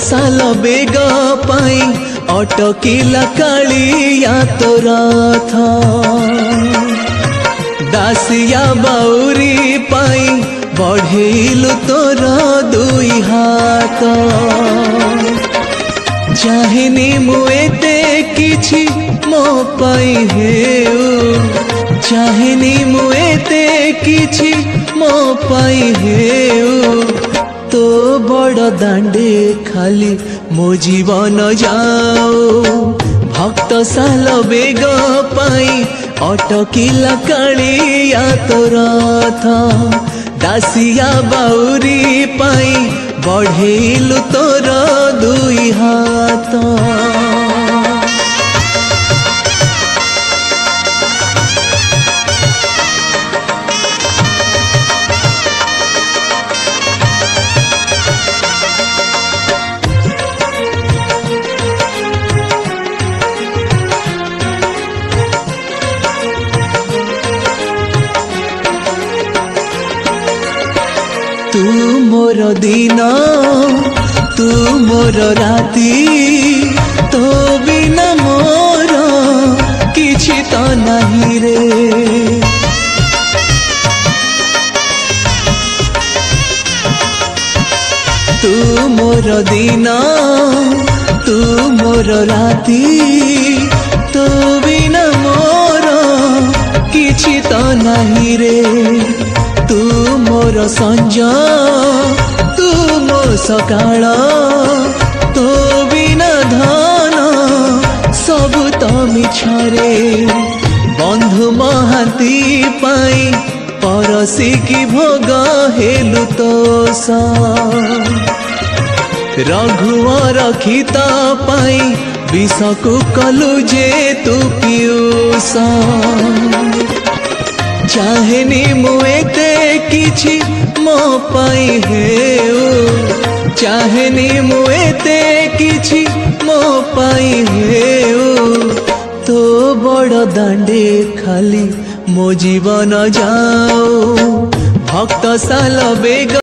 साल बेग पाई अटकिला कालिया तो रथ दासिया बाउरी पाई बढ़ेलु तोर दुई हाथ चाहेनी मुएते किछि मो पाई हेउ चाहेनी मुएते किछि मो पाई हेउ तो बड़ दांडे खाली मो जीवन जाओ भक्त साल बेग पाई अटकिला कालिया तो रथ दासिया बाउरी पाई बढ़ेलु तोर दुई हाथ तू मोर दिन तू मोर राती तो बिना मोर किछि तो नहीं रे तू मोर दिन तू मोर राती तो बिना मोर किछि तो नहीं रे तू मोर संज तू मो सकाळ तो बिना धन सब तो मिछरे बंधु महाती पाई परसी की भोग हेलु तोष रघुवर रखित पाई विष को कलु जे तू पियूष चाहेनी मुएते किछि मो पाई हेउ चाहेनी मुएते किछि मो पाई हेउ तो बड़ दांडे खाली मो जीवन जाओ भक्त साल बेग